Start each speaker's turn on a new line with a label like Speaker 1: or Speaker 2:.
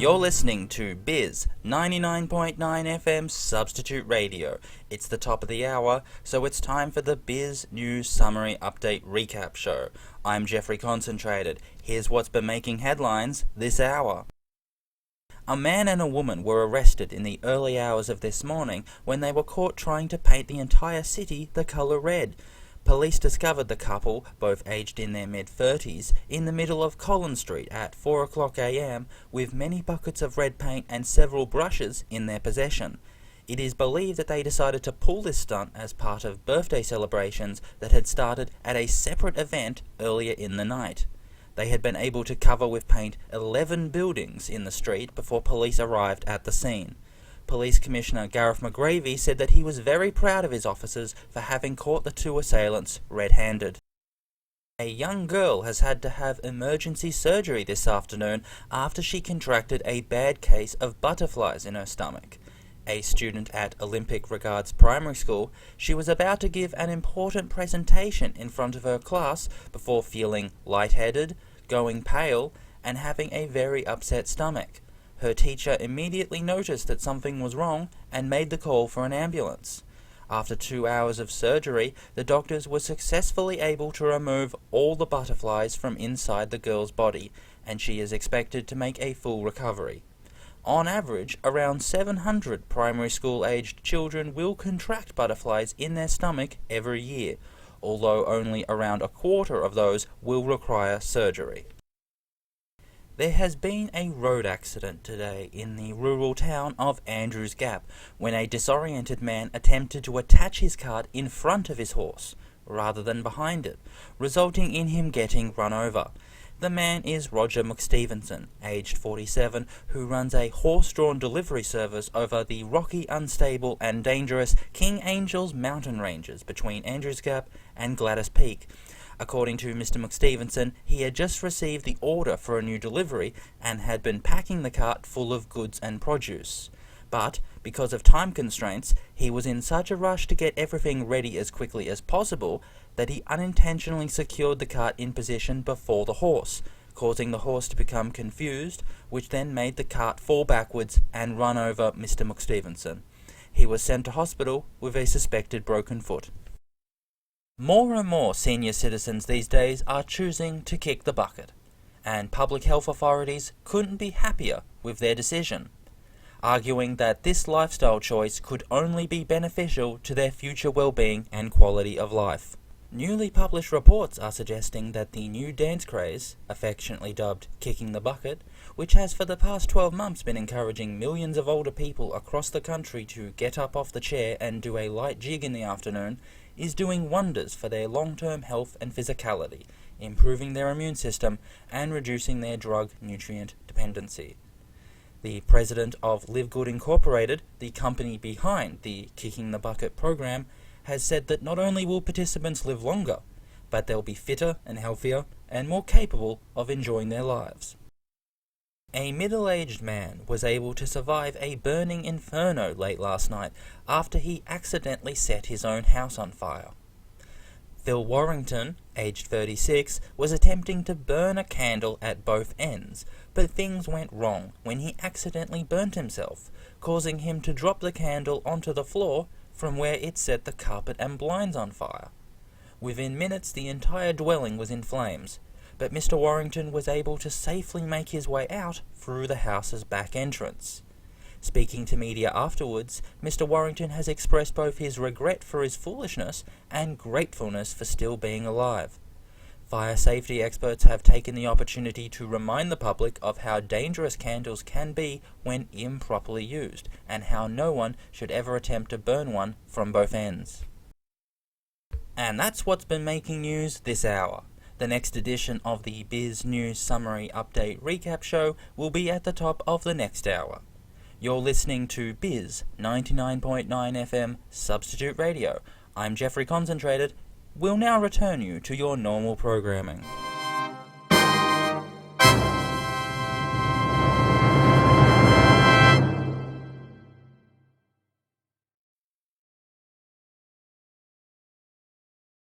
Speaker 1: You're listening to Bizz 99.9 FM Substitute Radio. It's the top of the hour, so it's time for the Bizz News Summary Update Recap Show. I'm Geoffrey Concentrated. Here's what's been making headlines this hour. A man and a woman were arrested in the early hours of this morning when they were caught trying to paint the entire city the colour red. Police discovered the couple, both aged in their mid-30s, in the middle of Collins Street at 4 o'clock a.m. with many buckets of red paint and several brushes in their possession. It is believed that they decided to pull this stunt as part of birthday celebrations that had started at a separate event earlier in the night. They had been able to cover with paint 11 buildings in the street before police arrived at the scene. Police Commissioner Geoffrey said that he was very proud of his officers for having caught the two assailants red-handed. A young girl has had to have emergency surgery this afternoon after she contracted a bad case of butterflies in her stomach. A student at Olympic Regards Primary School, she was about to give an important presentation in front of her class before feeling lightheaded, going pale, and having a very upset stomach. Her teacher immediately noticed that something was wrong and made the call for an ambulance. After 2 hours of surgery, the doctors were successfully able to remove all the butterflies from inside the girl's body, and she is expected to make a full recovery. On average, around 700 primary school-aged children will contract butterflies in their stomach every year, although only around a quarter of those will require surgery. There has been a road accident today in the rural town of Andrews Gap when a disoriented man attempted to attach his cart in front of his horse rather than behind it, resulting in him getting run over. The man is Roger McStevenson, aged 47, who runs a horse-drawn delivery service over the rocky, unstable and dangerous King Angels mountain ranges between Andrews Gap and Gladys Peak. According to Mr. McStevenson, he had just received the order for a new delivery and had been packing the cart full of goods and produce. But, because of time constraints, he was in such a rush to get everything ready as quickly as possible that he unintentionally secured the cart in position before the horse, causing the horse to become confused, which then made the cart fall backwards and run over Mr. McStevenson. He was sent to hospital with a suspected broken foot. More and more senior citizens these days are choosing to kick the bucket, and public health authorities couldn't be happier with their decision, arguing that this lifestyle choice could only be beneficial to their future well-being and quality of life. Newly published reports are suggesting that the new dance craze, affectionately dubbed kicking the bucket, which has for the past 12 months been encouraging millions of older people across the country to get up off the chair and do a light jig in the afternoon, is doing wonders for their long-term health and physicality, improving their immune system and reducing their drug nutrient dependency. The president of Live Good Incorporated, the company behind the Kicking the Bucket program, has said that not only will participants live longer, but they'll be fitter and healthier and more capable of enjoying their lives. A middle-aged man was able to survive a burning inferno late last night after he accidentally set his own house on fire. Phil Warrington, aged 36, was attempting to burn a candle at both ends, but things went wrong when he accidentally burnt himself, causing him to drop the candle onto the floor from where it set the carpet and blinds on fire. Within minutes, the entire dwelling was in flames, but Mr. Warrington was able to safely make his way out through the house's back entrance. Speaking to media afterwards, Mr. Warrington has expressed both his regret for his foolishness and gratefulness for still being alive. Fire safety experts have taken the opportunity to remind the public of how dangerous candles can be when improperly used, and how no one should ever attempt to burn one from both ends. And that's what's been making news this hour. The next edition of the Bizz News Summary Update Recap Show will be at the top of the next hour. You're listening to Bizz 99.9 FM Substitute Radio. I'm Geoffrey Concentrated. We'll now return you to your normal programming.